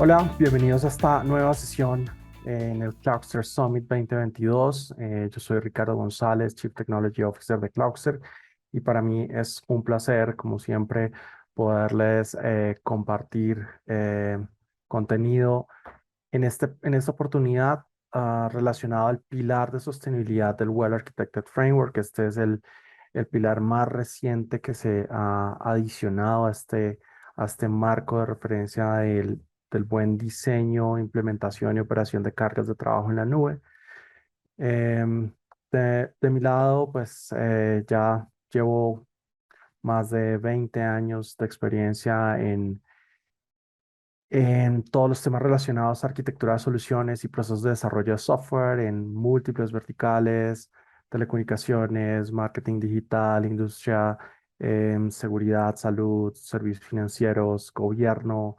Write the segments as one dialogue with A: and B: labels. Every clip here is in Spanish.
A: Hola, bienvenidos a esta nueva sesión en el Cloudster Summit 2022. Yo soy Ricardo González, Chief Technology Officer de Cloudster, y para mí es un placer, como siempre, poderles compartir contenido en esta oportunidad relacionado al pilar de sostenibilidad del Well Architected Framework. Este es el pilar más reciente que se ha adicionado a este marco de referencia del buen diseño, implementación y operación de cargas de trabajo en la nube. Em, de mi lado, pues ya llevo más de 20 años de experiencia en todos los temas relacionados a arquitectura de soluciones y procesos de desarrollo de software en múltiples verticales, telecomunicaciones, marketing digital, industria, seguridad, salud, servicios financieros, gobierno,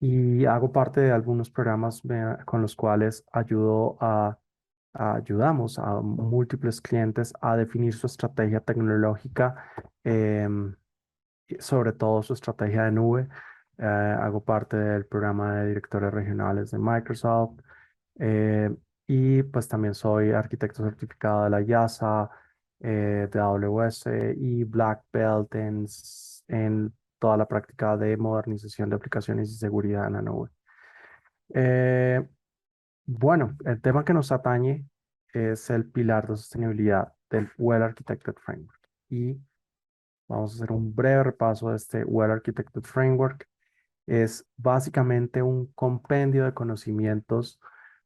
A: y hago parte de algunos programas con los cuales ayudamos a múltiples clientes a definir su estrategia tecnológica, em, y sobre todo su estrategia de nube. Hago parte del programa de directores regionales de Microsoft, eh, y pues también soy arquitecto certificado de la IASA, de AWS y Black Belt en toda la práctica de modernización de aplicaciones y seguridad en la nube. Eh, bueno, el tema que nos atañe es el pilar de sostenibilidad del Well Architected Framework. Y vamos a hacer un breve repaso de este Well Architected Framework. Es básicamente un compendio de conocimientos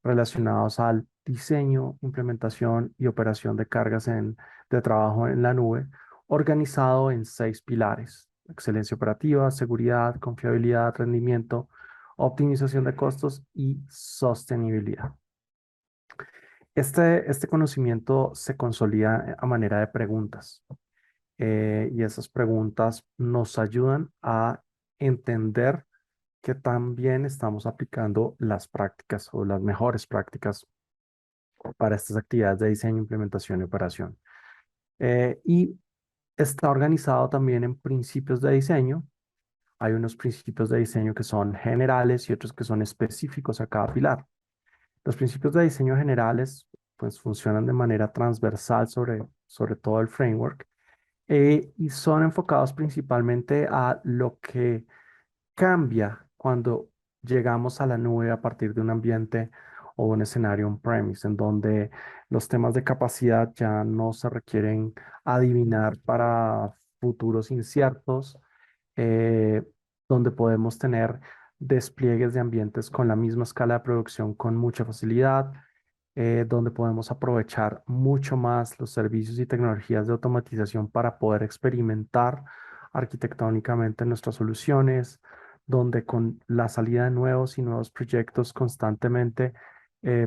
A: relacionados al diseño, implementación y operación de cargas de trabajo en la nube, organizado en 6 pilares: excelencia operativa, seguridad, confiabilidad, rendimiento, optimización de costos y sostenibilidad. Este conocimiento se consolida a manera de preguntas, y esas preguntas nos ayudan a entender que también estamos aplicando las prácticas o las mejores prácticas para estas actividades de diseño, implementación y operación. Y está organizado también en principios de diseño. Hay unos principios de diseño que son generales y otros que son específicos a cada pilar. Los principios de diseño generales pues funcionan de manera transversal sobre todo el framework, y son enfocados principalmente a lo que cambia cuando llegamos a la nube a partir de un ambiente o un escenario on-premise, en donde los temas de capacidad ya no se requieren adivinar para futuros inciertos, eh, donde podemos tener despliegues de ambientes con la misma escala de producción con mucha facilidad, donde podemos aprovechar mucho más los servicios y tecnologías de automatización para poder experimentar arquitectónicamente nuestras soluciones, donde con la salida de nuevos y nuevos proyectos constantemente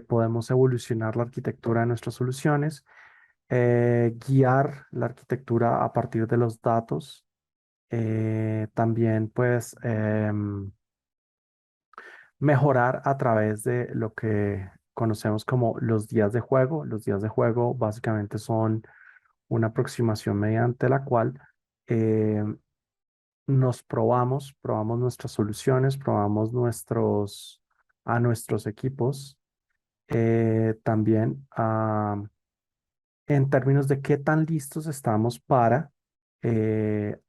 A: podemos evolucionar la arquitectura de nuestras soluciones, guiar la arquitectura a partir de los datos, también pues mejorar a través de lo que conocemos como los días de juego. Los días de juego básicamente son una aproximación mediante la cual eh, probamos nuestras soluciones, probamos a nuestros equipos, también en términos de qué tan listos estamos para eh,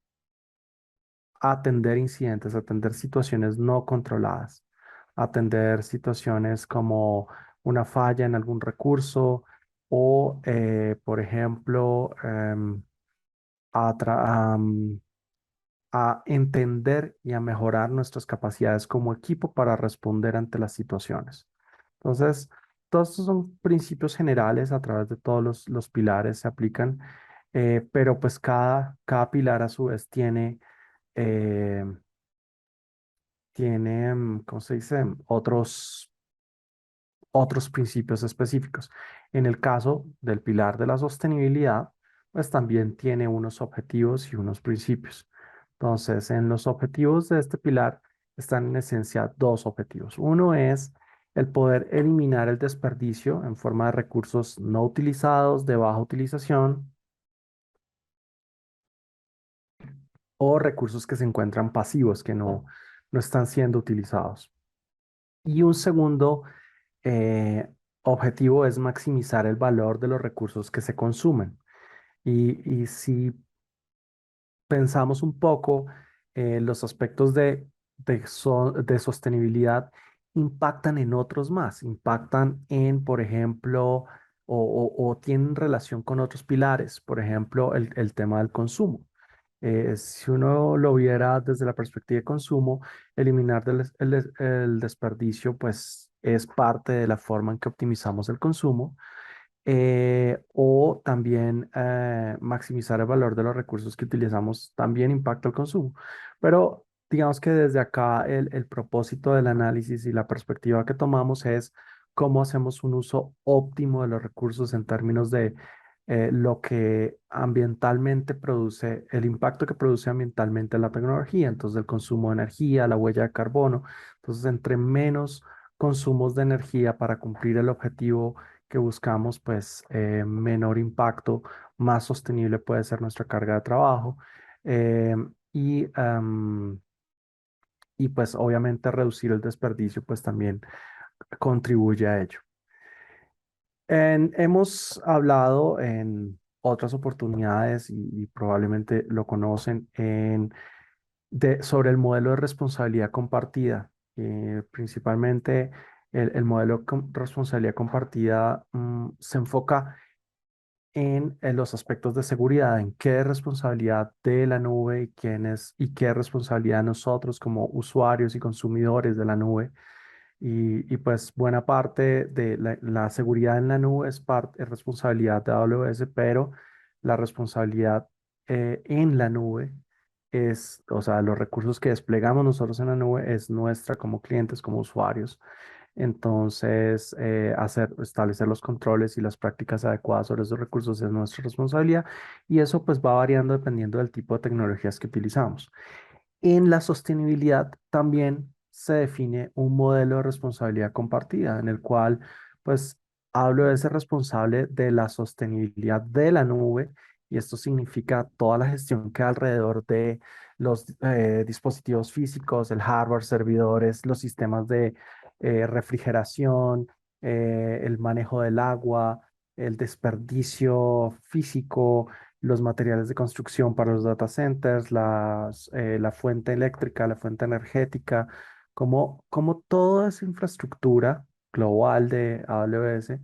A: atender incidentes, atender situaciones no controladas, atender situaciones como una falla en algún recurso o, por ejemplo, a, tra- am, a entender y a mejorar nuestras capacidades como equipo para responder ante las situaciones. Entonces, todos estos son principios generales a través de todos los pilares se aplican, pero pues cada pilar a su vez eh, tiene, ¿cómo se dice? Otros principios específicos. En el caso del pilar de la sostenibilidad, pues también tiene unos objetivos y unos principios. Entonces, en los objetivos de este pilar están en esencia dos objetivos. Uno es el poder eliminar el desperdicio en forma de recursos no utilizados, de baja utilización, o recursos que se encuentran pasivos, que no están siendo utilizados. Y un segundo eh, objetivo es maximizar el valor de los recursos que se consumen. Y si pensamos un poco, los aspectos de sostenibilidad impactan en otros más, impactan en, por ejemplo, o tienen relación con otros pilares, por ejemplo, el tema del consumo. Si uno lo viera desde la perspectiva de consumo, eliminar el desperdicio, pues es parte de la forma en que optimizamos el consumo, o también maximizar el valor de los recursos que utilizamos también impacta el consumo. Pero digamos que desde acá el propósito del análisis y la perspectiva que tomamos es cómo hacemos un uso óptimo de los recursos en términos de lo que ambientalmente produce, el impacto que produce ambientalmente la tecnología, entonces el consumo de energía, la huella de carbono. Entonces, entre menos consumos de energía para cumplir el objetivo que buscamos, pues menor impacto, más sostenible puede ser nuestra carga de trabajo. eh, y, am, y pues obviamente reducir el desperdicio, pues también contribuye a ello. Hemos hablado en otras oportunidades y probablemente lo conocen sobre el modelo de responsabilidad compartida. Principalmente el modelo de responsabilidad compartida se enfoca en los aspectos de seguridad, en qué es responsabilidad de la nube y y qué es responsabilidad de nosotros como usuarios y consumidores de la nube. Y pues buena parte de la seguridad en la nube es responsabilidad de AWS, pero la responsabilidad en la nube o sea, los recursos que desplegamos nosotros en la nube es nuestra como clientes, como usuarios. Entonces, establecer los controles y las prácticas adecuadas sobre esos recursos es nuestra responsabilidad, y eso pues va variando dependiendo del tipo de tecnologías que utilizamos. En la sostenibilidad también se define un modelo de responsabilidad compartida en el cual pues hablo de ser responsable de la sostenibilidad de la nube, y esto significa toda la gestión que hay alrededor de los dispositivos físicos, el hardware, servidores, los sistemas de refrigeración, el manejo del agua, el desperdicio físico, los materiales de construcción para los data centers, la fuente eléctrica, la fuente energética, como toda esa infraestructura global de AWS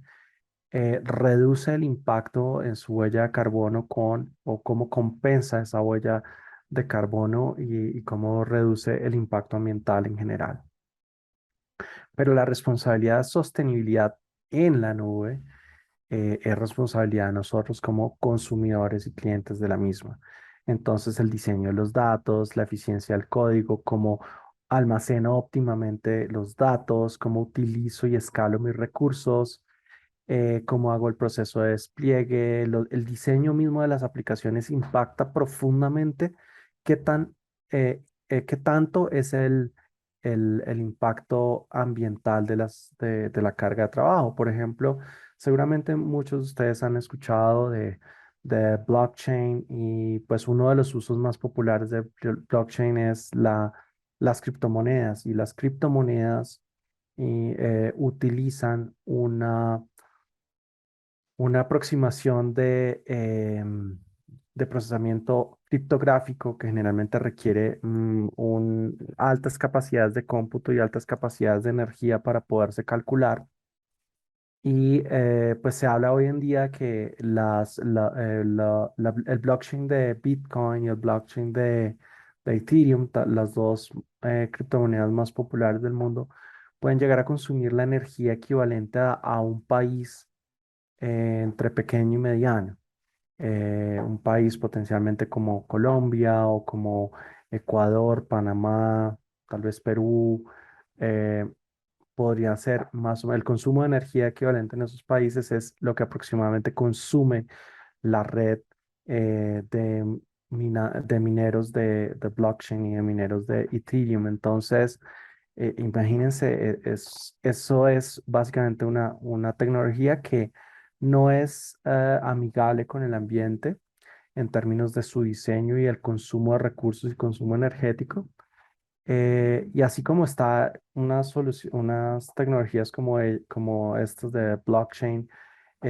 A: reduce el impacto en su huella de carbono o cómo compensa esa huella de carbono y cómo reduce el impacto ambiental en general. Pero la responsabilidad de sostenibilidad en la nube es responsabilidad de nosotros como consumidores y clientes de la misma. Entonces, el diseño de los datos, la eficiencia del código, cómo almaceno óptimamente los datos, cómo utilizo y escalo mis recursos, cómo hago el proceso de despliegue, el diseño mismo de las aplicaciones impacta profundamente qué qué tanto es el impacto ambiental de la carga de trabajo. Por ejemplo, seguramente muchos de ustedes han escuchado de blockchain, y pues uno de los usos más populares de blockchain es las criptomonedas, y las criptomonedas utilizan una aproximación de procesamiento criptográfico que generalmente requiere altas capacidades de cómputo y altas capacidades de energía para poderse calcular. Y pues se habla hoy en día que el blockchain de Bitcoin y el blockchain de Ethereum, las dos criptomonedas más populares del mundo, pueden llegar a consumir la energía equivalente a un país entre pequeño y mediano. Un país potencialmente como Colombia o como Ecuador, Panamá, tal vez Perú, eh, podría ser más o menos el consumo de energía equivalente en esos países es lo que aproximadamente consume la red de mineros de blockchain y de mineros de Ethereum. Entonces, imagínense, eso es básicamente una tecnología que no es amigable con el ambiente en términos de su diseño y el consumo de recursos y consumo energético. Y así como está unas tecnologías como estas de blockchain,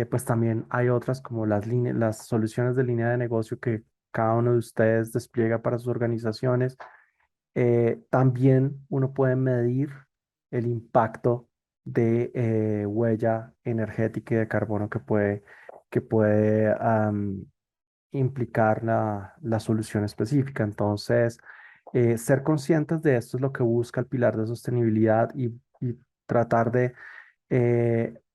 A: pues también hay otras como las soluciones de línea de negocio que cada uno de ustedes despliega para sus organizaciones. También uno puede medir el impacto de huella energética y de carbono que puede implicar la solución específica. Entonces, ser conscientes de esto es lo que busca el pilar de sostenibilidad y tratar de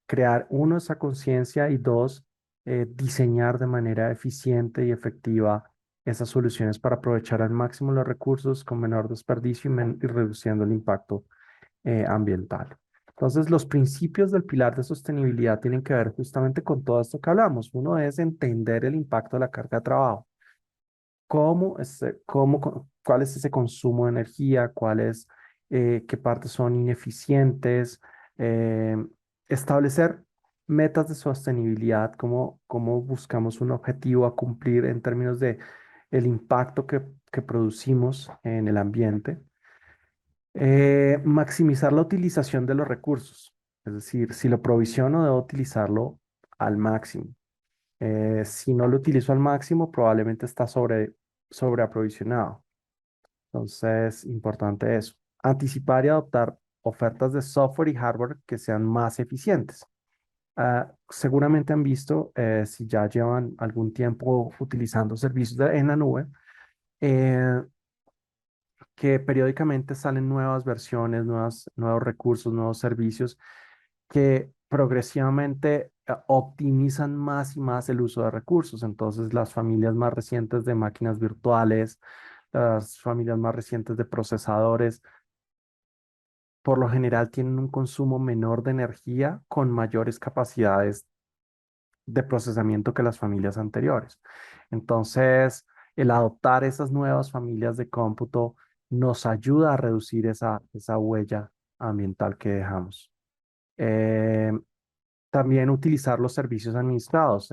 A: crear, uno, esa conciencia y dos, diseñar de manera eficiente y efectiva esas soluciones para aprovechar al máximo los recursos con menor desperdicio y reduciendo el impacto ambiental. Entonces, los principios del pilar de sostenibilidad tienen que ver justamente con todo esto que hablamos. Uno es entender el impacto de la carga de trabajo. ¿Cuál es ese consumo de energía? ¿Qué partes son ineficientes? eh, Establecer metas de sostenibilidad, cómo buscamos un objetivo a cumplir en términos de el impacto que producimos en el ambiente. Maximizar la utilización de los recursos, es decir, si lo provisiono, debo utilizarlo al máximo. Si no lo utilizo al máximo, probablemente está sobreaprovisionado. Entonces, importante eso. Anticipar y adoptar ofertas de software y hardware que sean más eficientes. Seguramente han visto, si ya llevan algún tiempo utilizando servicios en la nube, eh, que periódicamente salen nuevas versiones, nuevos recursos, nuevos servicios que progresivamente optimizan más y más el uso de recursos. Entonces, las familias más recientes de máquinas virtuales, las familias más recientes de procesadores, por lo general tienen un consumo menor de energía con mayores capacidades de procesamiento que las familias anteriores. Entonces, el adoptar esas nuevas familias de cómputo nos ayuda a reducir esa huella ambiental que dejamos. Eh, También utilizar los servicios administrados.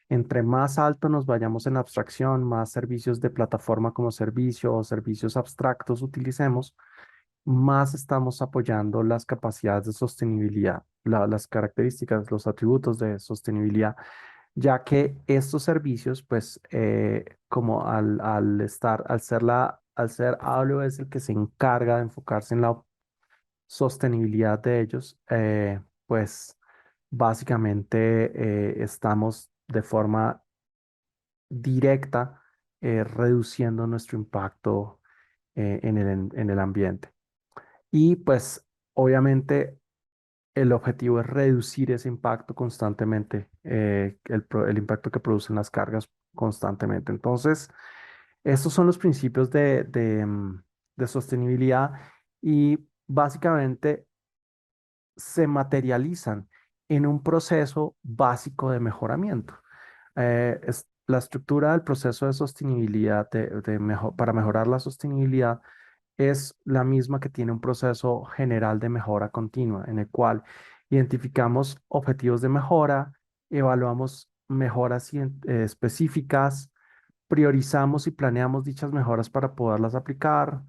A: Entre más alto nos vayamos en la abstracción, más servicios de plataforma como servicio o servicios abstractos utilicemos, más estamos apoyando las capacidades de sostenibilidad, las características, los atributos de sostenibilidad, ya que estos servicios, pues, como al ser AWS el que se encarga de enfocarse en la sostenibilidad de ellos, pues básicamente estamos de forma directa reduciendo nuestro impacto en el ambiente. Y pues obviamente el objetivo es reducir ese impacto constantemente, el impacto que producen las cargas constantemente. Entonces, estos son los principios de sostenibilidad y básicamente se materializan en un proceso básico de mejoramiento. La estructura del proceso de sostenibilidad, para mejorar la sostenibilidad, es la misma que tiene un proceso general de mejora continua, en el cual identificamos objetivos de mejora, evaluamos mejoras específicas, priorizamos y planeamos dichas mejoras para poderlas aplicar,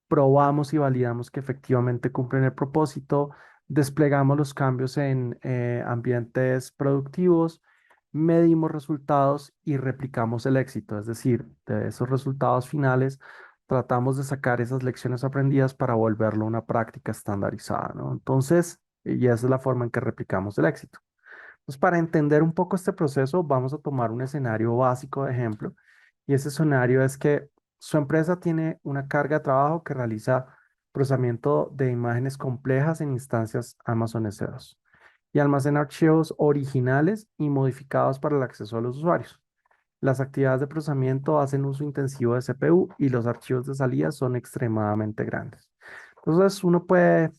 A: probamos y validamos que efectivamente cumplen el propósito, desplegamos los cambios en ambientes productivos, medimos resultados y replicamos el éxito. Es decir, de esos resultados finales, tratamos de sacar esas lecciones aprendidas para volverlo una práctica estandarizada, ¿no? Entonces, y esa es la forma en que replicamos el éxito. Entonces, para entender un poco este proceso, vamos a tomar un escenario básico de ejemplo. Y ese escenario es que su empresa tiene una carga de trabajo que realiza procesamiento de imágenes complejas en instancias Amazon S2 y almacena archivos originales y modificados para el acceso a los usuarios. Las actividades de procesamiento hacen uso intensivo de CPU y los archivos de salida son extremadamente grandes. Entonces, uno puede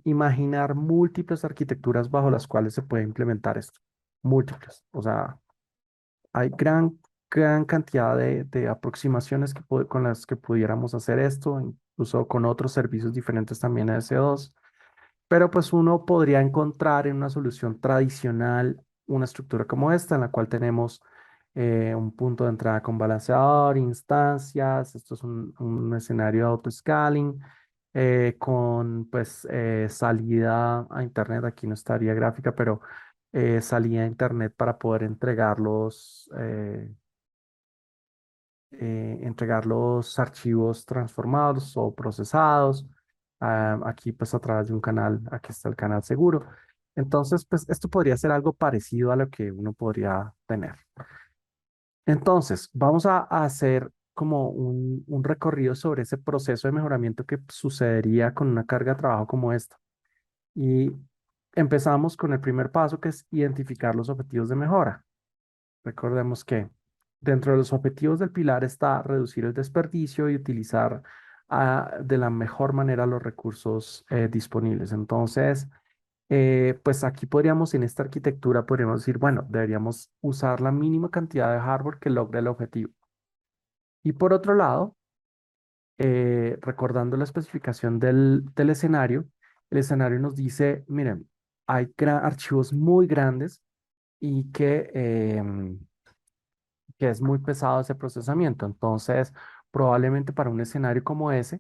A: imaginar múltiples arquitecturas bajo las cuales se puede implementar esto. Múltiples. O sea, hay gran cantidad de aproximaciones con las que pudiéramos hacer esto, incluso con otros servicios diferentes también a S2. Pero pues uno podría encontrar en una solución tradicional una estructura como esta, en la cual tenemos un punto de entrada con balanceador, instancias. Esto es un escenario de auto-scaling con pues salida a internet. Aquí no estaría gráfica, pero salida a internet para poder entregar los archivos transformados o procesados. Aquí pues a través de un canal, aquí está el canal seguro. Entonces, pues esto podría ser algo parecido a lo que uno podría tener. Entonces, vamos a hacer como un recorrido sobre ese proceso de mejoramiento que sucedería con una carga de trabajo como esta. Y empezamos con el primer paso, que es identificar los objetivos de mejora. Recordemos que dentro de los objetivos del pilar está reducir el desperdicio y utilizar de la mejor manera los recursos disponibles. Entonces, pues aquí podríamos, en esta arquitectura, podríamos decir, bueno, deberíamos usar la mínima cantidad de hardware que logre el objetivo. Y por otro lado, recordando la especificación del escenario, el escenario nos dice, miren, hay archivos muy grandes y que es muy pesado ese procesamiento. Entonces, probablemente para un escenario como ese,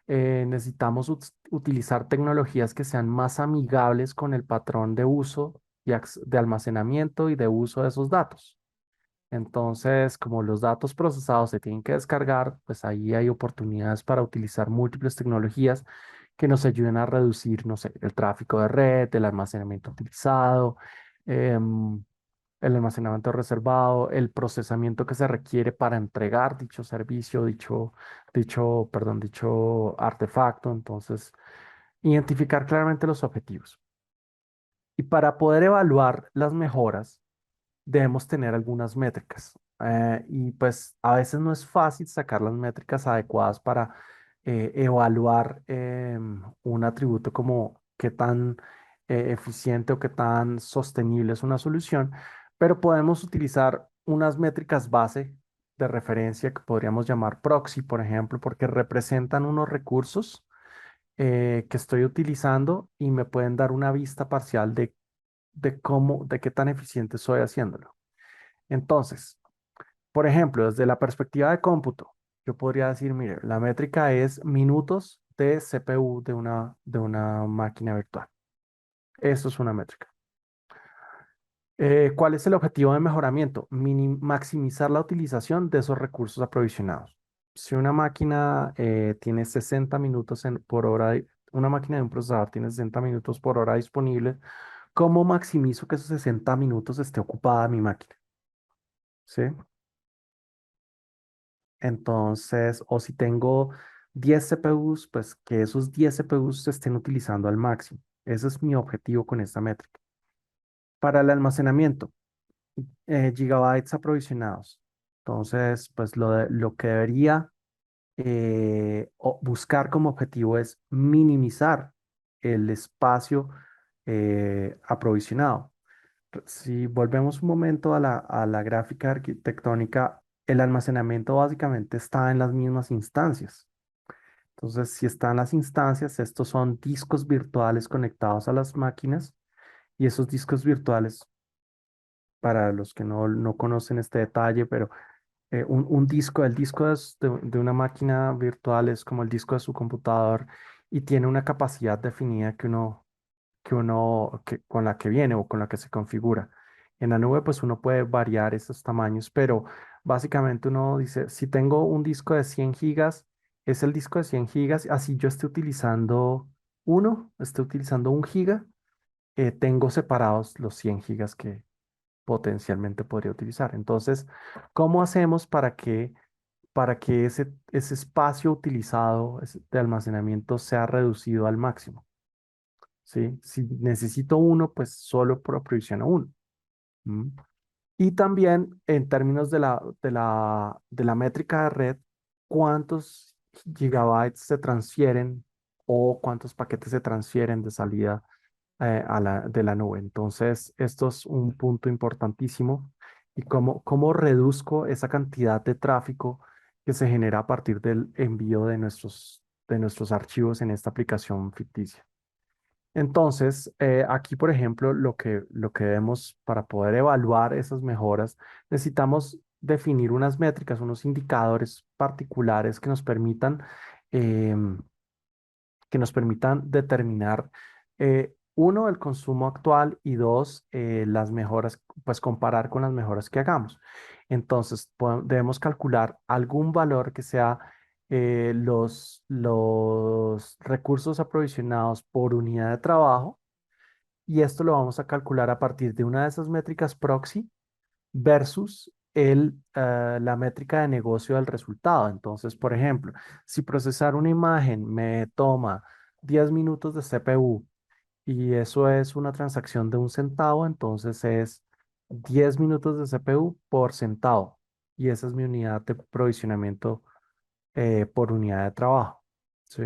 A: necesitamos utilizar tecnologías que sean más amigables con el patrón de uso y de almacenamiento y de uso de esos datos. Entonces, como los datos procesados se tienen que descargar, pues ahí hay oportunidades para utilizar múltiples tecnologías que nos ayuden a reducir, no sé, el tráfico de red, el almacenamiento utilizado, em, el almacenamiento reservado, el procesamiento que se requiere para entregar dicho servicio, dicho artefacto. Entonces, identificar claramente los objetivos. Y para poder evaluar las mejoras, debemos tener algunas métricas. Y pues a veces no es fácil sacar las métricas adecuadas para evaluar un atributo como qué tan eficiente o qué tan sostenible es una solución, pero podemos utilizar unas métricas base de referencia que podríamos llamar proxy, por ejemplo, porque representan unos recursos que estoy utilizando y me pueden dar una vista parcial de qué tan eficiente soy haciéndolo. Entonces, por ejemplo, desde la perspectiva de cómputo, yo podría decir, mire, la métrica es minutos de CPU de una máquina virtual. Eso es una métrica. ¿Cuál es el objetivo de mejoramiento? Maximizar la utilización de esos recursos aprovisionados. Si una máquina tiene 60 minutos por hora, una máquina de un procesador tiene 60 minutos por hora disponible, ¿cómo maximizo que esos 60 minutos esté ocupada mi máquina? ¿Sí? Entonces, o si tengo 10 CPUs, pues que esos 10 CPUs se estén utilizando al máximo. Ese es mi objetivo con esta métrica. Para el almacenamiento, gigabytes aprovisionados. Entonces, pues lo que debería buscar como objetivo es minimizar el espacio aprovisionado. Si volvemos un momento a la gráfica arquitectónica, el almacenamiento básicamente está en las mismas instancias. Entonces, si están las instancias, estos son discos virtuales conectados a las máquinas y esos discos virtuales, para los que no conocen este detalle, pero un disco, el disco de una máquina virtual es como el disco de su computador y tiene una capacidad definida con la que viene o con la que se configura. En la nube, pues uno puede variar esos tamaños, pero básicamente uno dice, si tengo un disco de 100 gigas, es el disco de 100 gigas, así yo esté utilizando 1 giga, tengo separados los 100 gigas que potencialmente podría utilizar. Entonces, ¿cómo hacemos para que ese espacio utilizado de almacenamiento sea reducido al máximo? ¿Sí? Si necesito uno, pues solo provisiono uno. ¿Mm? Y también en términos de la métrica de red, ¿cuántos gigabytes se transfieren o cuántos paquetes se transfieren de salida de la nube? Entonces, esto es un punto importantísimo. ¿Y cómo reduzco esa cantidad de tráfico que se genera a partir del envío de nuestros archivos en esta aplicación ficticia? Entonces, aquí, por ejemplo, lo que vemos para poder evaluar esas mejoras, necesitamos definir unas métricas, unos indicadores particulares em, que nos permitan determinar, uno, el consumo actual y dos, las mejoras, pues comparar con las mejoras que hagamos. Entonces, debemos calcular algún valor que sea los recursos aprovisionados por unidad de trabajo y esto lo vamos a calcular a partir de una de esas métricas proxy versus la métrica de negocio del resultado. Entonces, por ejemplo, si procesar una imagen me toma 10 minutos de CPU y eso es una transacción de 1 centavo, entonces es 10 minutos de CPU por centavo. Y esa es mi unidad de provisionamiento por unidad de trabajo. ¿Sí?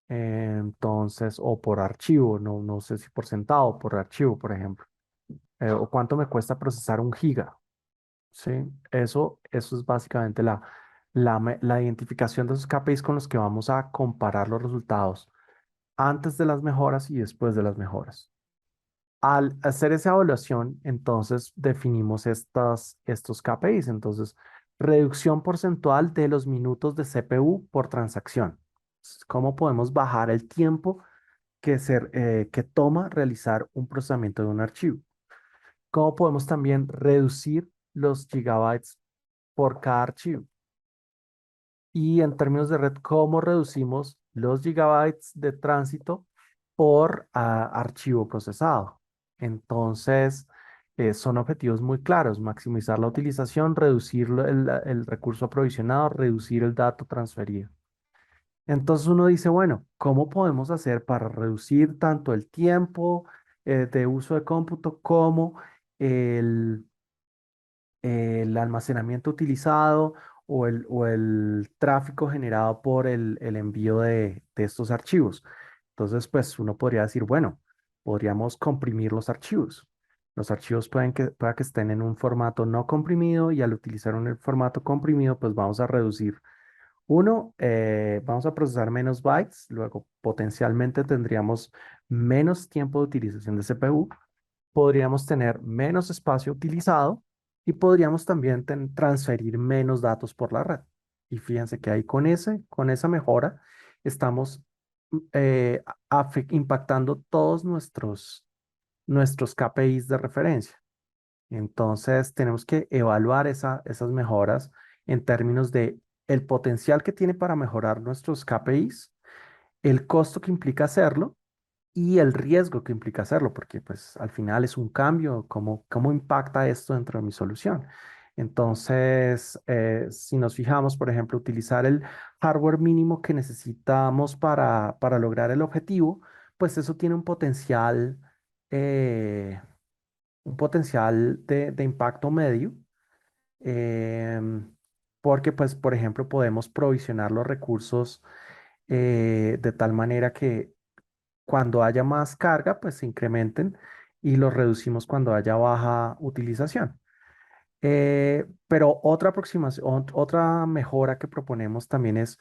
A: Entonces, o por archivo, no sé si por centavo, por archivo, por ejemplo. O cuánto me cuesta procesar 1 giga. Sí, eso es básicamente la identificación de esos KPIs con los que vamos a comparar los resultados antes de las mejoras y después de las mejoras. Al hacer esa evaluación, entonces definimos estos KPIs. Entonces, reducción porcentual de los minutos de CPU por transacción. ¿Cómo podemos bajar el tiempo que toma realizar un procesamiento de un archivo? ¿Cómo podemos también reducir los gigabytes por cada archivo? Y en términos de red, ¿cómo reducimos los gigabytes de tránsito por archivo procesado? Entonces, son objetivos muy claros: maximizar la utilización, reducir el recurso aprovisionado, reducir el dato transferido. Entonces uno dice, bueno, ¿cómo podemos hacer para reducir tanto el tiempo de uso de cómputo como el el almacenamiento utilizado o el tráfico generado por el envío de estos archivos? Entonces, pues uno podría decir, bueno, podríamos comprimir los archivos. Los archivos pueda que estén en un formato no comprimido y al utilizar un formato comprimido, pues vamos a reducir. Uno, vamos a procesar menos bytes, luego potencialmente tendríamos menos tiempo de utilización de CPU, podríamos tener menos espacio utilizado y podríamos también transferir menos datos por la red. Y fíjense que ahí con esa mejora estamos impactando todos nuestros KPIs de referencia. Entonces tenemos que evaluar esas mejoras en términos de el potencial que tiene para mejorar nuestros KPIs, el costo que implica hacerlo y el riesgo que implica hacerlo, porque pues al final es un cambio. ¿Cómo impacta esto dentro de mi solución? Entonces, si nos fijamos, por ejemplo, utilizar el hardware mínimo que necesitamos para lograr el objetivo, pues eso tiene eh, un potencial de impacto medio, em, porque pues, por ejemplo, podemos provisionar los recursos de tal manera que cuando haya más carga, pues se incrementen y los reducimos cuando haya baja utilización. Pero otra aproximación, otra mejora que proponemos también es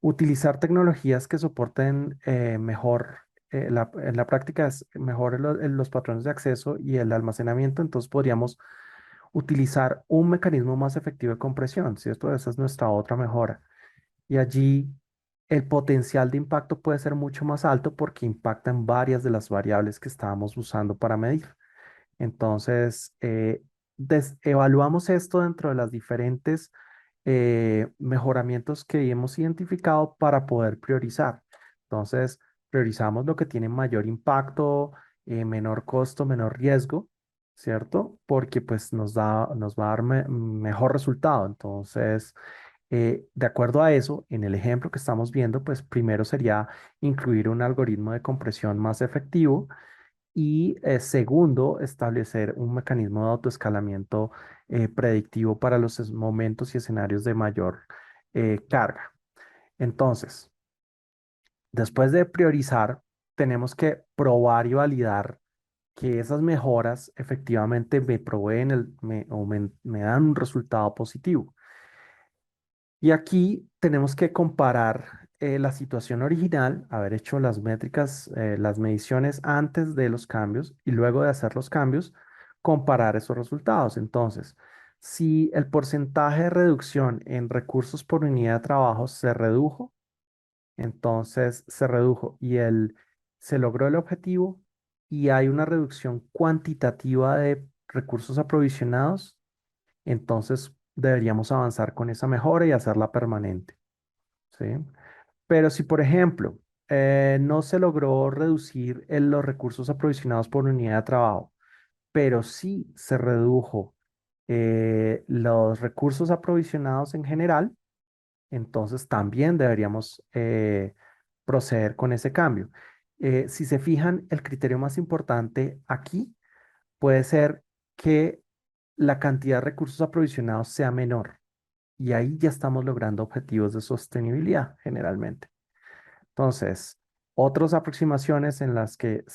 A: utilizar tecnologías que soporten mejor, en la práctica es mejor los patrones de acceso y el almacenamiento. Entonces podríamos utilizar un mecanismo más efectivo de compresión, ¿cierto? Esa es nuestra otra mejora. Y allí el potencial de impacto puede ser mucho más alto porque impacta en varias de las variables que estábamos usando para medir. Entonces, evaluamos esto dentro de las diferentes mejoramientos que hemos identificado para poder priorizar. Entonces, priorizamos lo que tiene mayor impacto, menor costo, menor riesgo, ¿cierto? Porque pues nos va a dar mejor resultado. Entonces, de acuerdo a eso, en el ejemplo que estamos viendo, pues primero sería incluir un algoritmo de compresión más efectivo y segundo, establecer un mecanismo de autoescalamiento predictivo para los momentos y escenarios de mayor carga. Entonces, después de priorizar, tenemos que probar y validar que esas mejoras efectivamente me proveen o me dan un resultado positivo. Y aquí tenemos que comparar la situación original, haber hecho las métricas, las mediciones antes de los cambios y luego de hacer los cambios, comparar esos resultados. Entonces, si el porcentaje de reducción en recursos por unidad de trabajo se redujo, entonces se redujo y se logró el objetivo y hay una reducción cuantitativa de recursos aprovisionados, entonces deberíamos avanzar con esa mejora y hacerla permanente, ¿sí? Pero si, por ejemplo, no se logró reducir los recursos aprovisionados por unidad de trabajo, pero sí se redujo los recursos aprovisionados en general, entonces también deberíamos proceder con ese cambio. Si se fijan, el criterio más importante aquí puede ser que la cantidad de recursos aprovisionados sea menor y ahí ya estamos logrando objetivos de sostenibilidad generalmente. Entonces, otras aproximaciones en las que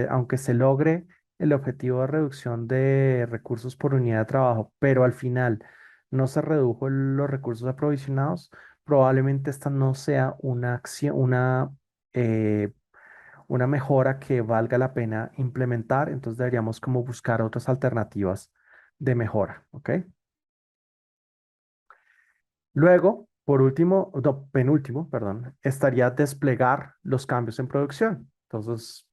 A: aunque se logre el objetivo de reducción de recursos por unidad de trabajo, pero al final no se redujo los recursos aprovisionados, probablemente esta no sea una acción, eh, una mejora que valga la pena implementar, entonces deberíamos como buscar otras alternativas de mejora, ¿ok? Luego, por último, no, penúltimo, perdón, estaría desplegar los cambios en producción. Entonces,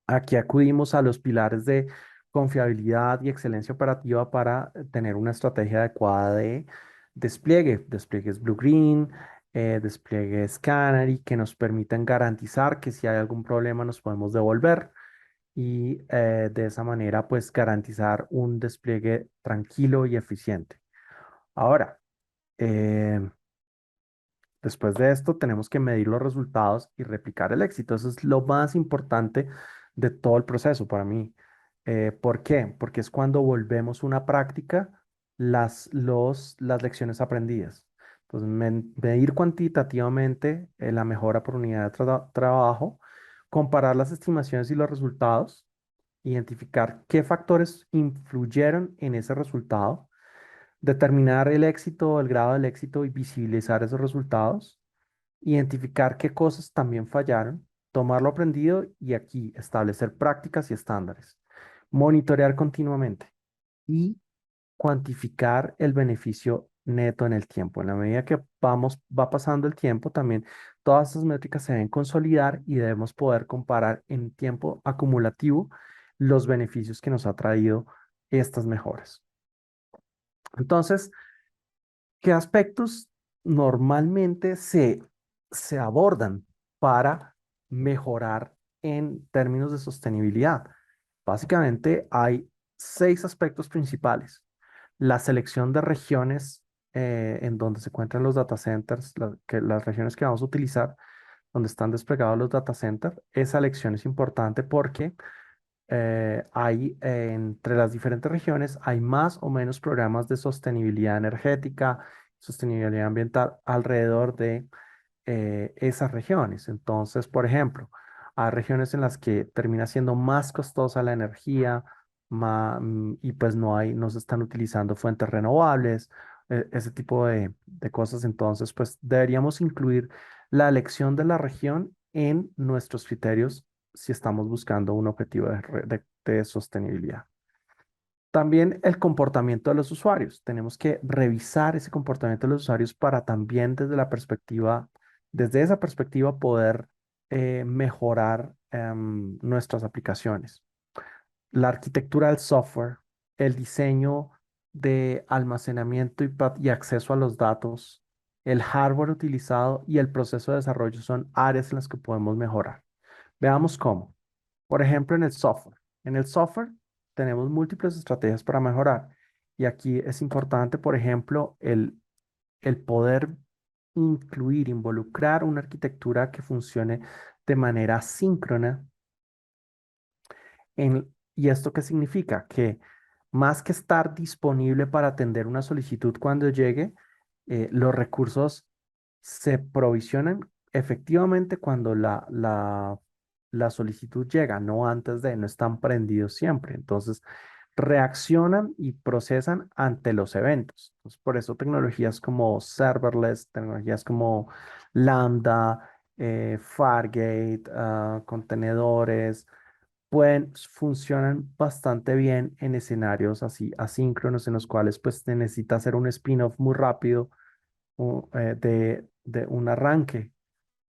A: aquí acudimos a los pilares de confiabilidad y excelencia operativa para tener una estrategia adecuada de despliegue, despliegues Blue-Green, despliegues Canary, que nos permitan garantizar que si hay algún problema nos podemos devolver y de esa manera pues garantizar un despliegue tranquilo y eficiente. Ahora, eh, después de esto, tenemos que medir los resultados y replicar el éxito. Eso es lo más importante de todo el proceso para mí. ¿Por qué? Porque es cuando volvemos una práctica las lecciones aprendidas. Entonces, medir cuantitativamente la mejora por unidad de trabajo, comparar las estimaciones y los resultados, identificar qué factores influyeron en ese resultado, determinar el éxito, el grado del éxito y visibilizar esos resultados, identificar qué cosas también fallaron, tomar lo aprendido y aquí establecer prácticas y estándares, monitorear continuamente y cuantificar el beneficio neto en el tiempo. En la medida que va pasando el tiempo, también todas estas métricas se deben consolidar y debemos poder comparar en tiempo acumulativo los beneficios que nos ha traído estas mejoras. Entonces, ¿qué aspectos normalmente se abordan para mejorar en términos de sostenibilidad? Básicamente hay 6 aspectos principales. La selección de regiones en donde se encuentran los data centers, las regiones que vamos a utilizar, donde están desplegados los data centers. Esa elección es importante porque entre las diferentes regiones hay más o menos programas de sostenibilidad energética, sostenibilidad ambiental alrededor de esas regiones. Entonces, por ejemplo, hay regiones en las que termina siendo más costosa la energía y pues no se están utilizando fuentes renovables, ese tipo de cosas. Entonces, pues deberíamos incluir la elección de la región en nuestros criterios si estamos buscando un objetivo de sostenibilidad. También el comportamiento de los usuarios. Tenemos que revisar ese comportamiento de los usuarios para también desde esa perspectiva poder mejorar nuestras aplicaciones. La arquitectura del software, el diseño de almacenamiento y acceso a los datos, el hardware utilizado y el proceso de desarrollo son áreas en las que podemos mejorar. Veamos cómo. Por ejemplo, en el software. En el software tenemos múltiples estrategias para mejorar. Y aquí es importante, por ejemplo, el poder involucrar una arquitectura que funcione de manera síncrona. ¿Y esto qué significa? Que más que estar disponible para atender una solicitud cuando llegue, los recursos se provisionan efectivamente cuando la solicitud llega, no antes de, no están prendidos siempre. Entonces, reaccionan y procesan ante los eventos. Entonces, por eso tecnologías como serverless, tecnologías como Lambda, Fargate, contenedores, funcionan bastante bien en escenarios así asíncronos en los cuales pues se necesita hacer un spin-off muy rápido de un arranque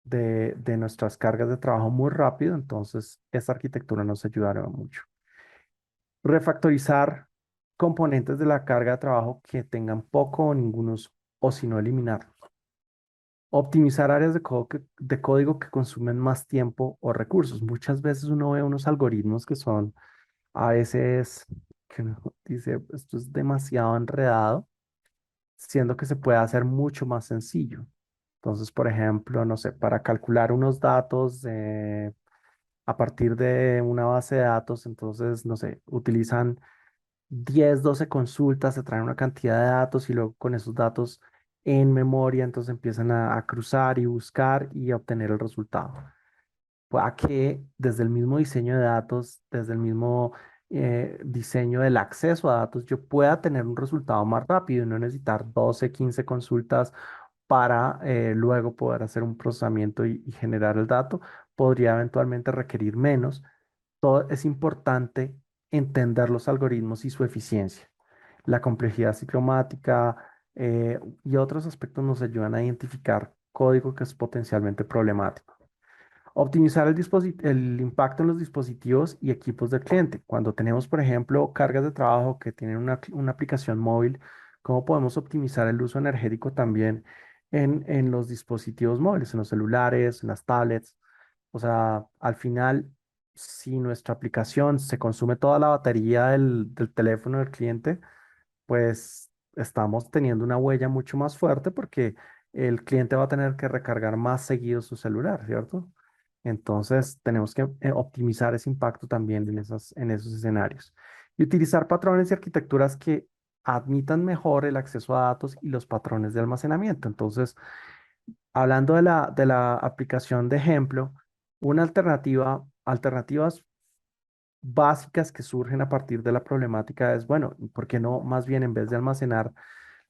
A: de nuestras cargas de trabajo muy rápido. Entonces, esta arquitectura nos ayudará mucho. Refactorizar componentes de la carga de trabajo que tengan poco o ningún uso, o si no, eliminarlos. Optimizar áreas de código que consumen más tiempo o recursos. Muchas veces uno ve unos algoritmos que son a veces que uno dice, esto es demasiado enredado, siendo que se puede hacer mucho más sencillo. Entonces, por ejemplo, no sé, para calcular unos datos a partir de una base de datos, entonces, no sé, utilizan 10 12 consultas, se traen una cantidad de datos y luego con esos datos en memoria, entonces empiezan a cruzar y buscar y obtener el resultado. Pueda que desde el mismo diseño de datos, desde el mismo diseño del acceso a datos, yo pueda tener un resultado más rápido y no necesitar 12 15 consultas para luego poder hacer un procesamiento y generar el dato. Podría eventualmente requerir menos. Todo es importante entender los algoritmos y su eficiencia. La complejidad ciclomática y otros aspectos nos ayudan a identificar código que es potencialmente problemático. Optimizar el impacto en los dispositivos y equipos del cliente. Cuando tenemos, por ejemplo, cargas de trabajo que tienen una aplicación móvil, ¿cómo podemos optimizar el uso energético también en los dispositivos móviles, en los celulares, en las tablets? O sea, al final, si nuestra aplicación se consume toda la batería del teléfono del cliente, pues estamos teniendo una huella mucho más fuerte porque el cliente va a tener que recargar más seguido su celular, ¿cierto? Entonces, tenemos que optimizar ese impacto también en esos escenarios. Y utilizar patrones y arquitecturas que admitan mejor el acceso a datos y los patrones de almacenamiento. Entonces, hablando de la aplicación de ejemplo, alternativas básicas que surgen a partir de la problemática es, bueno, ¿por qué no más bien en vez de almacenar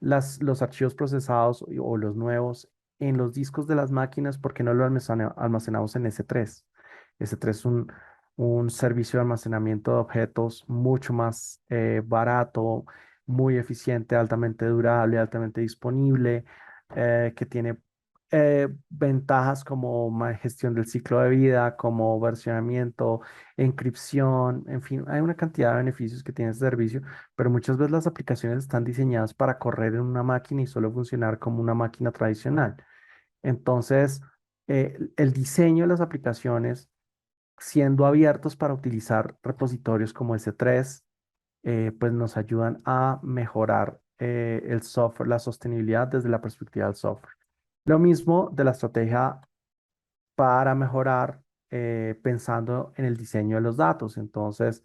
A: los archivos procesados o los nuevos en los discos de las máquinas, por qué no lo almacenamos en S3? S3 es un servicio de almacenamiento de objetos mucho más barato, muy eficiente, altamente durable, altamente disponible, que tiene ventajas como gestión del ciclo de vida, como versionamiento, encripción, en fin, hay una cantidad de beneficios que tiene este servicio, pero muchas veces las aplicaciones están diseñadas para correr en una máquina y solo funcionar como una máquina tradicional. Entonces, el diseño de las aplicaciones, siendo abiertos para utilizar repositorios como S3, pues nos ayudan a mejorar el software, la sostenibilidad desde la perspectiva del software. Lo mismo de la estrategia para mejorar pensando en el diseño de los datos. Entonces,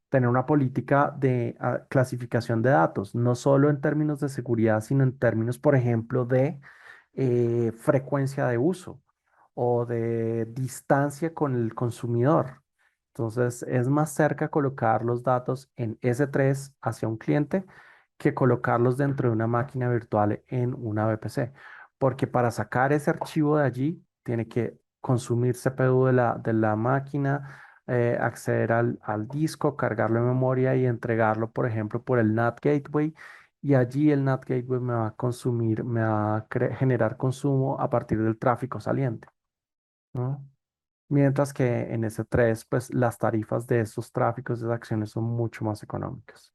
A: tener una política de clasificación de datos, no solo en términos de seguridad, sino en términos, por ejemplo, de frecuencia de uso o de distancia con el consumidor. Entonces, es más cerca colocar los datos en S3 hacia un cliente que colocarlos dentro de una máquina virtual en una VPC, porque para sacar ese archivo de allí tiene que consumir CPU de la máquina, acceder al disco, cargarlo en memoria y entregarlo, por ejemplo, por el NAT Gateway. Y allí el NAT Gateway me va a consumir, me va a generar consumo a partir del tráfico saliente, ¿no? Mientras que en S3, pues las tarifas de esos tráficos de esas acciones son mucho más económicas.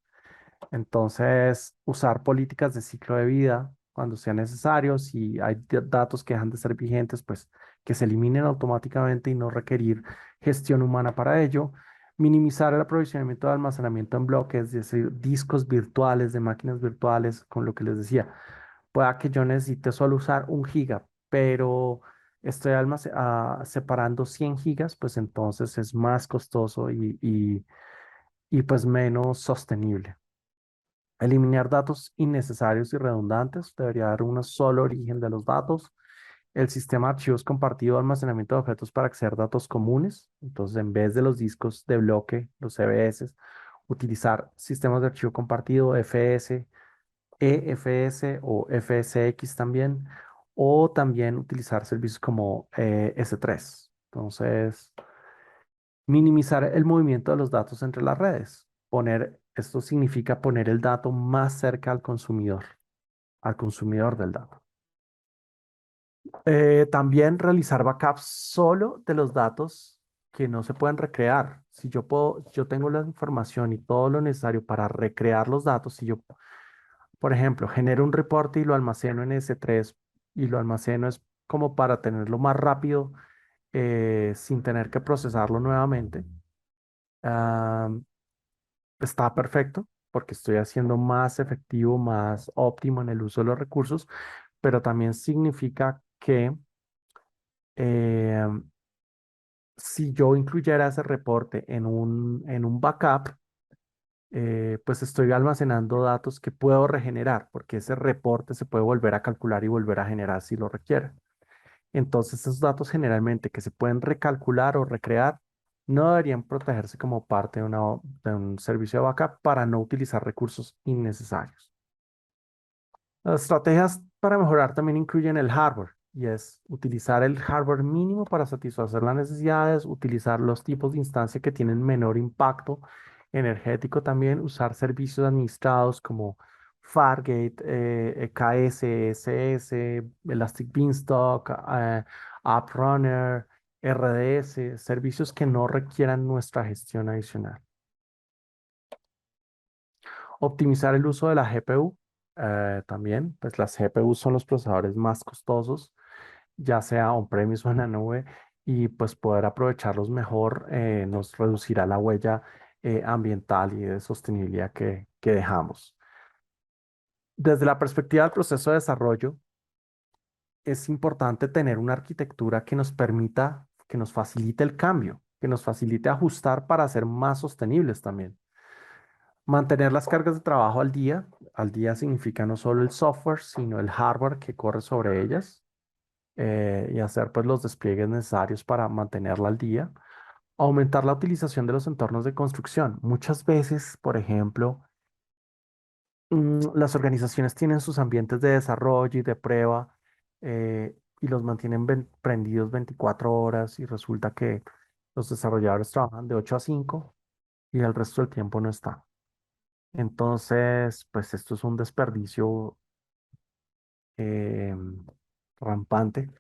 A: Entonces, usar políticas de ciclo de vida cuando sea necesario, si hay datos que dejan de ser vigentes, pues que se eliminen automáticamente y no requerir gestión humana para ello. Minimizar el aprovisionamiento de almacenamiento en bloques, es decir, discos virtuales de máquinas virtuales, con lo que les decía. Pueda que yo necesite solo usar 1 giga, pero estoy separando 100 gigas, pues entonces es más costoso y pues menos sostenible. Eliminar datos innecesarios y redundantes. Debería haber un solo origen de los datos. El sistema de archivos compartido de almacenamiento de objetos para acceder a datos comunes. Entonces, en vez de los discos de bloque, los CBS, utilizar sistemas de archivo compartido, FS, EFS o FSX también, o también utilizar servicios como S3. Entonces, minimizar el movimiento de los datos entre las redes. Esto significa poner el dato más cerca al consumidor del dato. También realizar backups solo de los datos que no se pueden recrear. Si yo tengo la información y todo lo necesario para recrear los datos, si yo, por ejemplo, genero un reporte y lo almaceno en S3 y lo almaceno es como para tenerlo más rápido sin tener que procesarlo nuevamente, ah, está perfecto porque estoy haciendo más efectivo, más óptimo en el uso de los recursos, pero también significa que eh, si yo incluyera ese reporte en un backup, pues estoy almacenando datos que puedo regenerar, porque ese reporte se puede volver a calcular y volver a generar si lo requiere. Entonces, esos datos generalmente que se pueden recalcular o recrear no deberían protegerse como parte de un servicio de backup para no utilizar recursos innecesarios. Las estrategias para mejorar también incluyen el hardware y es utilizar el hardware mínimo para satisfacer las necesidades, utilizar los tipos de instancia que tienen menor impacto energético también, usar servicios administrados como Fargate, EKS, SS, Elastic Beanstalk, AppRunner, RDS, servicios que no requieran nuestra gestión adicional. Optimizar el uso de la GPU también, pues las GPU son los procesadores más costosos, ya sea on-premise o en la nube, y pues poder aprovecharlos mejor nos reducirá la huella ambiental y de sostenibilidad que dejamos. Desde la perspectiva del proceso de desarrollo, es importante tener una arquitectura que nos permita, que nos facilite el cambio, que nos facilite ajustar para ser más sostenibles también. Mantener las cargas de trabajo al día significa no solo el software, sino el hardware que corre sobre ellas y hacer pues los despliegues necesarios para mantenerla al día. Aumentar la utilización de los entornos de construcción. Muchas veces, por ejemplo, las organizaciones tienen sus ambientes de desarrollo y de prueba y los mantienen prendidos 24 horas y resulta que los desarrolladores trabajan de 8 a 5 y el resto del tiempo no están. Entonces, pues esto es un desperdicio eh, rampante.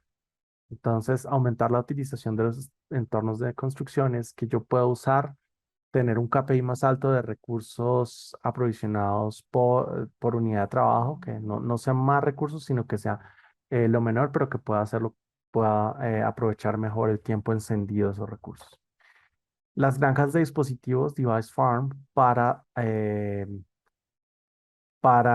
A: Entonces, aumentar la utilización de los entornos de construcciones que yo pueda usar, tener un KPI más alto de recursos aprovisionados por unidad de trabajo, que no sean más recursos, sino que sea lo menor, pero que pueda aprovechar mejor el tiempo encendido de esos recursos. Las granjas de dispositivos, Device Farm, para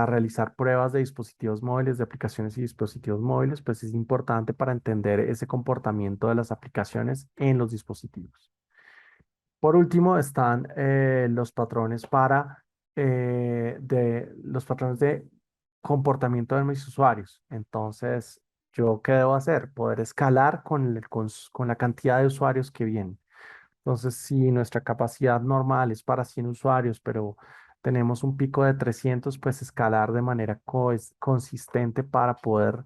A: realizar pruebas de dispositivos móviles, de aplicaciones y dispositivos móviles, pues es importante para entender ese comportamiento de las aplicaciones en los dispositivos. Por último, están los patrones de comportamiento de mis usuarios. Entonces, ¿yo qué debo hacer? Poder escalar con la cantidad de usuarios que vienen. Entonces, si nuestra capacidad normal es para 100 usuarios, pero tenemos un pico de 300, pues escalar de manera consistente para poder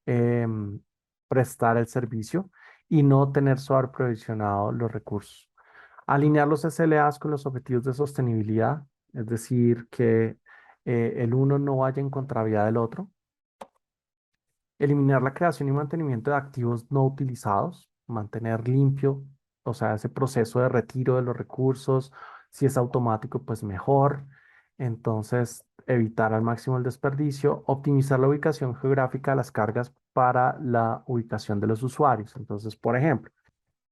A: em, prestar el servicio y no tener sobreprovisionado los recursos. Alinear los SLAs con los objetivos de sostenibilidad, es decir, que el uno no vaya en contravía del otro. Eliminar la creación y mantenimiento de activos no utilizados, mantener limpio, o sea, ese proceso de retiro de los recursos, si es automático, pues mejor. Entonces, evitar al máximo el desperdicio, optimizar la ubicación geográfica de las cargas para la ubicación de los usuarios. Entonces, por ejemplo,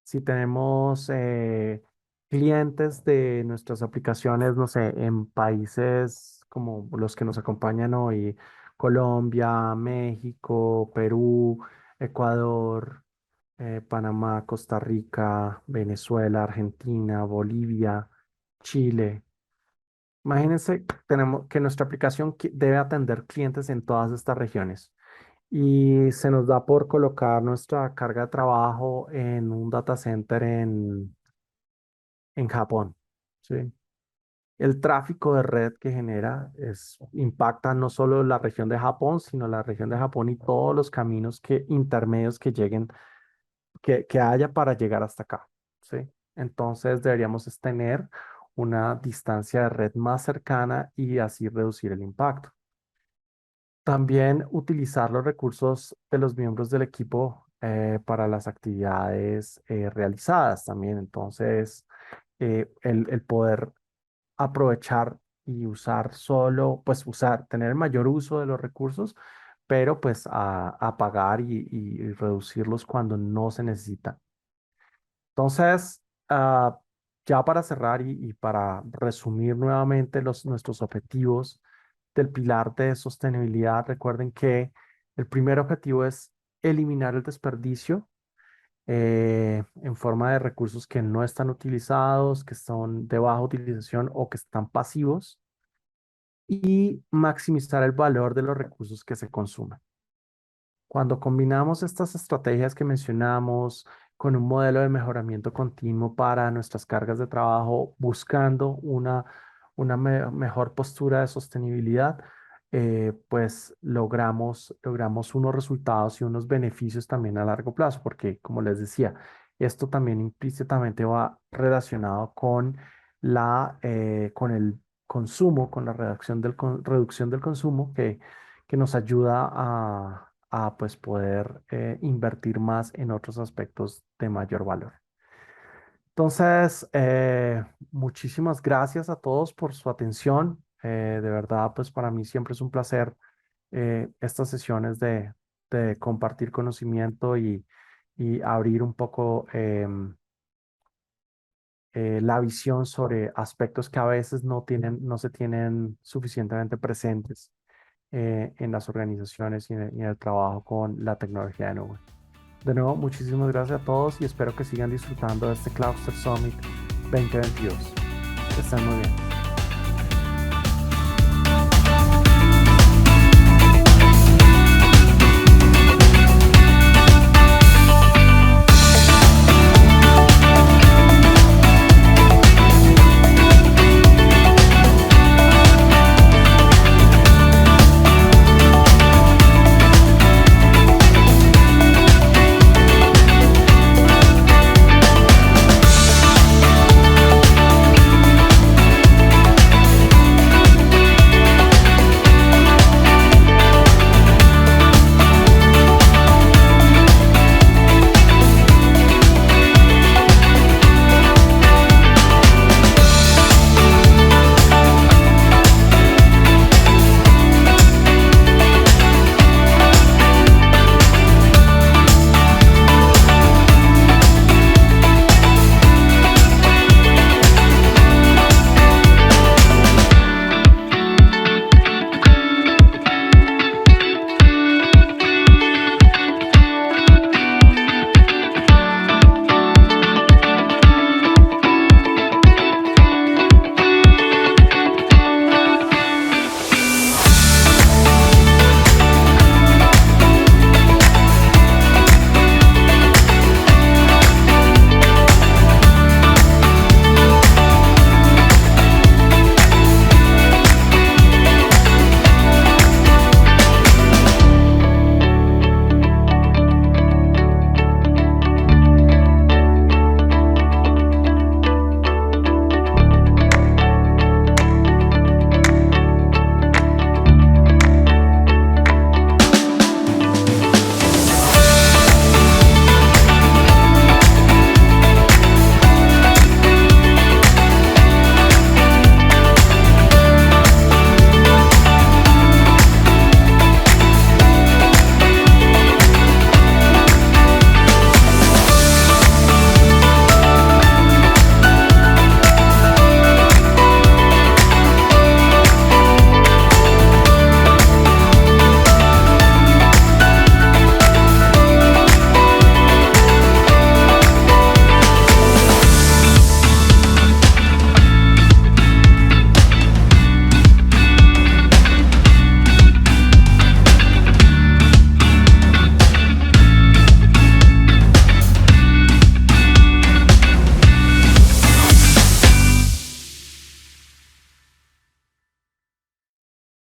A: si tenemos clientes de nuestras aplicaciones, no sé, en países como los que nos acompañan hoy, Colombia, México, Perú, Ecuador, Panamá, Costa Rica, Venezuela, Argentina, Bolivia, Chile. Imagínense, tenemos que nuestra aplicación debe atender clientes en todas estas regiones y se nos da por colocar nuestra carga de trabajo en un data center en Japón, ¿sí? El tráfico de red que genera impacta no solo la región de Japón, sino la región de Japón y todos los caminos intermedios que lleguen, que haya para llegar hasta acá, ¿sí? Entonces deberíamos tener una distancia de red más cercana y así reducir el impacto. También utilizar los recursos de los miembros del equipo para las actividades realizadas también. Entonces, el poder aprovechar y usar solo, pues tener el mayor uso de los recursos, pero pues apagar y reducirlos cuando no se necesita. Entonces, ya para cerrar y para resumir nuevamente nuestros objetivos del pilar de sostenibilidad, recuerden que el primer objetivo es eliminar el desperdicio en forma de recursos que no están utilizados, que son de baja utilización o que están pasivos y maximizar el valor de los recursos que se consumen. Cuando combinamos estas estrategias que mencionamos con un modelo de mejoramiento continuo para nuestras cargas de trabajo, buscando una mejor postura de sostenibilidad, pues logramos unos resultados y unos beneficios también a largo plazo, porque como les decía, esto también implícitamente va relacionado con con el consumo, con la reducción del consumo que nos ayuda pues poder invertir más en otros aspectos de mayor valor. Entonces, muchísimas gracias a todos por su atención. De verdad, pues para mí siempre es un placer estas sesiones de compartir conocimiento y abrir un poco la visión sobre aspectos que a veces no se tienen suficientemente presentes en las organizaciones y en el trabajo con la tecnología de nube. De nuevo, muchísimas gracias a todos y espero que sigan disfrutando de este Cloudster Summit 2022. Que estén muy bien.